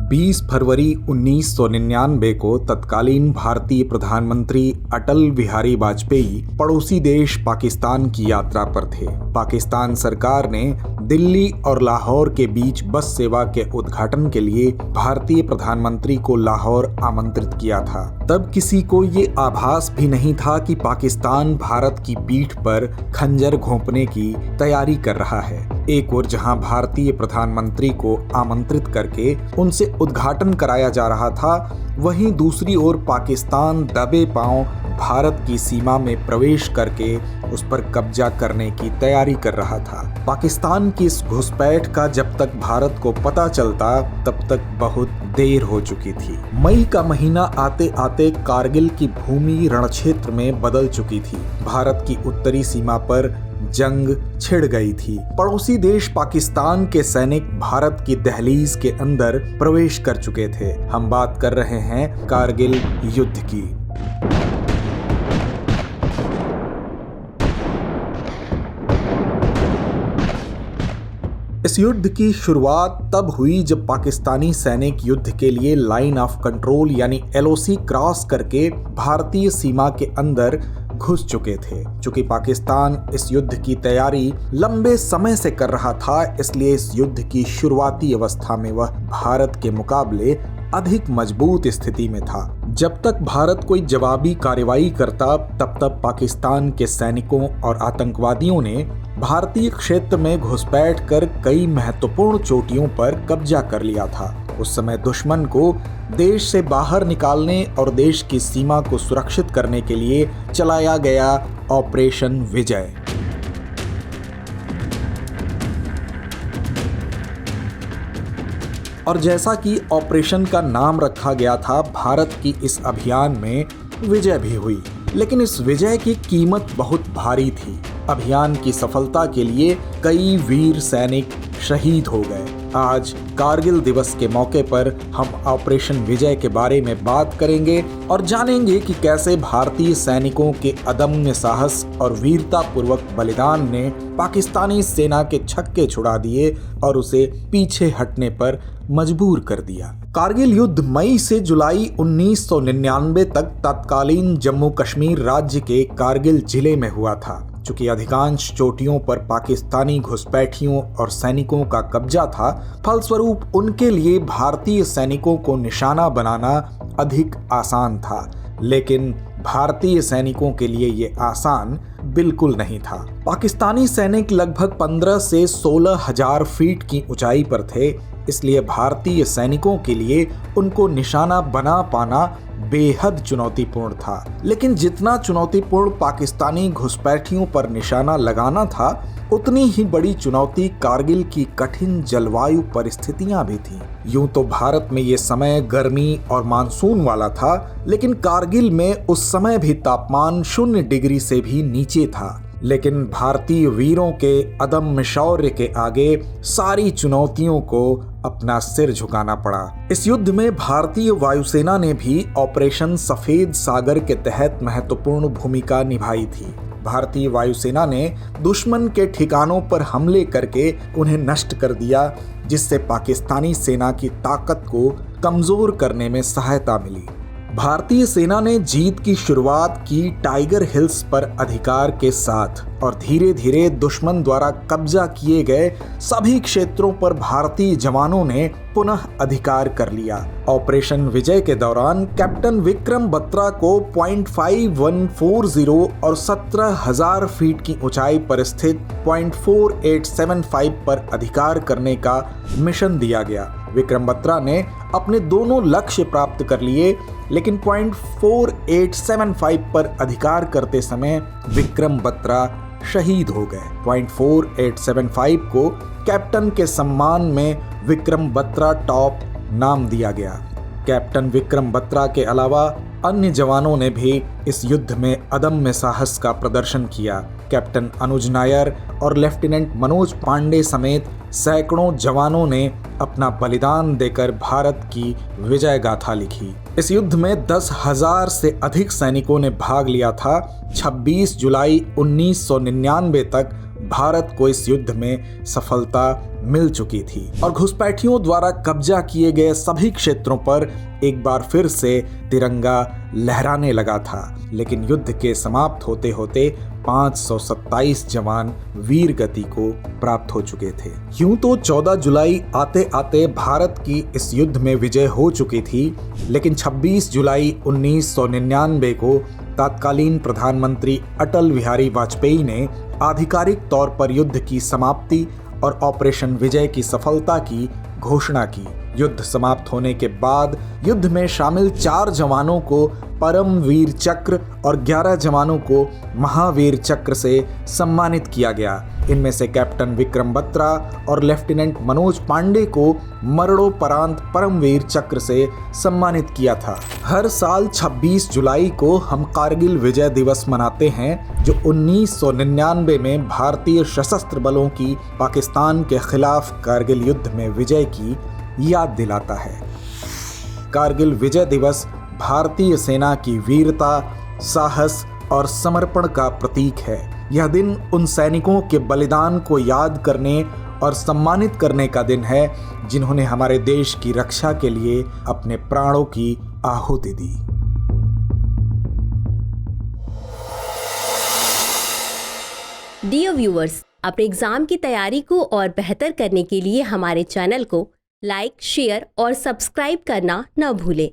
20 फरवरी 1999 को तत्कालीन भारतीय प्रधानमंत्री अटल बिहारी वाजपेयी पड़ोसी देश पाकिस्तान की यात्रा पर थे। पाकिस्तान सरकार ने दिल्ली और लाहौर के बीच बस सेवा के उद्घाटन के लिए भारतीय प्रधानमंत्री को लाहौर आमंत्रित किया था। तब किसी को ये आभास भी नहीं था कि पाकिस्तान भारत की पीठ पर खंजर घोंपने की तैयारी कर रहा है। एक ओर जहां भारतीय प्रधानमंत्री को आमंत्रित करके उनसे उद्घाटन कराया जा रहा था, वहीं दूसरी ओर पाकिस्तान दबे पांव भारत की सीमा में प्रवेश करके उस पर कब्जा करने की तैयारी कर रहा था। पाकिस्तान की इस घुसपैठ का जब तक भारत को पता चलता तब तक बहुत देर हो चुकी थी। मई का महीना आते आते कारगिल की भूमि रणक्षेत्र में बदल चुकी थी। भारत की उत्तरी सीमा पर जंग छिड़ गई थी। पड़ोसी देश पाकिस्तान के सैनिक भारत की दहलीज के अंदर प्रवेश कर चुके थे। हम बात कर रहे हैं कारगिल युद्ध की। इस युद्ध की शुरुआत तब हुई जब पाकिस्तानी सैनिक युद्ध के लिए लाइन ऑफ कंट्रोल यानी LOC क्रॉस करके भारतीय सीमा के अंदर घुस चुके थे। चूंकि पाकिस्तान इस युद्ध की तैयारी लंबे समय से कर रहा था, इसलिए इस युद्ध की शुरुआती अवस्था में वह भारत के मुकाबले अधिक मजबूत स्थिति में था। जब तक भारत कोई जवाबी कार्रवाई करता, तब तक पाकिस्तान के सैनिकों और आतंकवादियों ने भारतीय क्षेत्र में घुसपैठ कर कई महत्वपूर्ण चोटियों पर कब्जा कर लिया था। उस समय दुश्मन को देश से बाहर निकालने और देश की सीमा को सुरक्षित करने के लिए चलाया गया ऑपरेशन विजय। और जैसा कि ऑपरेशन का नाम रखा गया था, भारत की इस अभियान में विजय भी हुई, लेकिन इस विजय की कीमत बहुत भारी थी। अभियान की सफलता के लिए कई वीर सैनिक शहीद हो गए। आज कारगिल दिवस के मौके पर हम ऑपरेशन विजय के बारे में बात करेंगे और जानेंगे कि कैसे भारतीय सैनिकों के अदम्य साहस और वीरता पूर्वक बलिदान ने पाकिस्तानी सेना के छक्के छुड़ा दिए और उसे पीछे हटने पर मजबूर कर दिया। कारगिल युद्ध मई से जुलाई 1999 तक तत्कालीन जम्मू कश्मीर राज्य के कारगिल जिले में हुआ था। चूंकि अधिकांश चोटियों पर पाकिस्तानी घुसपैठियों और सैनिकों का कब्जा था, फलस्वरूप उनके लिए भारतीय सैनिकों को निशाना बनाना अधिक आसान था। लेकिन भारतीय सैनिकों के लिए ये आसान बिल्कुल नहीं था। पाकिस्तानी सैनिक लगभग 15 से 16 हजार फीट की ऊंचाई पर थे, इसलिए भारतीय सैनिकों के लिए उनको निशाना बना पाना बेहद चुनौतीपूर्ण था। लेकिन जितना चुनौतीपूर्ण पाकिस्तानी घुसपैठियों पर निशाना लगाना था, उतनी ही बड़ी चुनौती कारगिल की कठिन जलवायु परिस्थितियां भी थीं। यूं तो भारत में ये समय गर्मी और मानसून वाला था, लेकिन कारगिल में उस समय भी तापमान 0 डिग्री से भी नीचे था। लेकिन भारतीय वीरों के अदम्य शौर्य के आगे सारी चुनौतियों को अपना सिर झुकाना पड़ा। इस युद्ध में भारतीय वायुसेना ने भी ऑपरेशन सफेद सागर के तहत महत्वपूर्ण भूमिका निभाई थी। भारतीय वायुसेना ने दुश्मन के ठिकानों पर हमले करके उन्हें नष्ट कर दिया, जिससे पाकिस्तानी सेना की ताकत को कमजोर करने में सहायता मिली। भारतीय सेना ने जीत की शुरुआत की टाइगर हिल्स पर अधिकार के साथ और धीरे धीरे दुश्मन द्वारा कब्जा किए गए सभी क्षेत्रों पर भारतीय जवानों ने पुनः अधिकार कर लिया। ऑपरेशन विजय के दौरान कैप्टन विक्रम बत्रा को .5140 और 17,000 फीट की ऊंचाई पर स्थित .4875 पर अधिकार करने का मिशन दिया गया। विक्रम बत्रा ने अपने दोनों लक्ष्य प्राप्त कर लिए, लेकिन .4875 पर अधिकार करते समय विक्रम बत्रा शहीद हो गए। .4875 को कैप्टन के सम्मान में विक्रम बत्रा टॉप नाम दिया गया। कैप्टन विक्रम बत्रा के अलावा अन्य जवानों ने भी इस युद्ध में अदम्य साहस का प्रदर्शन किया। कैप्टन अनुज नायर और लेफ्टिनेंट मनोज पांडे समेत सैकड़ों जवानों ने अपना बलिदान देकर भारत की विजय गाथा लिखी। इस युद्ध में 10,000 से अधिक सैनिकों ने भाग लिया था। 26 जुलाई 1999 तक भारत को इस युद्ध में सफलता मिल चुकी थी और घुसपैठियों द्वारा कब्जा किए गए सभी क्षेत्रों पर एक बार फिर से तिरंगा लहराने लगा था। लेकिन युद्ध के समाप्त होते होते 527 जवान वीर गति को प्राप्त हो चुके थे। यूं तो 14 जुलाई आते आते भारत की इस युद्ध में विजय हो चुकी थी, लेकिन 26 जुलाई 1999 को तत्कालीन प्रधानमंत्री अटल बिहारी वाजपेयी ने आधिकारिक तौर पर युद्ध की समाप्ति और ऑपरेशन विजय की सफलता की घोषणा की। युद्ध समाप्त होने के बाद युद्ध में शामिल 4 जवानों को परमवीर चक्र और 11 जवानों को महावीर चक्र से सम्मानित किया गया। इनमें से कैप्टन विक्रम बत्रा और लेफ्टिनेंट मनोज पांडे को मरणोपरांत परमवीर चक्र से सम्मानित किया था। हर साल 26 जुलाई को हम कारगिल विजय दिवस मनाते हैं, जो 1999 में भारतीय सशस्त्र बलों की पाकिस्तान के खिलाफ कारगिल युद्ध में विजय की याद दिलाता है। कारगिल विजय दिवस भारतीय सेना की वीरता, साहस और समर्पण का प्रतीक है। यह दिन उन सैनिकों के बलिदान को याद करने और सम्मानित करने का दिन है, जिन्होंने हमारे देश की रक्षा के लिए अपने प्राणों की आहुति दी। डियर व्यूअर्स, अपने एग्जाम की तैयारी को और बेहतर करने के लिए हमारे चैनल को लाइक, शेयर और सब्सक्राइब करना न भूलें।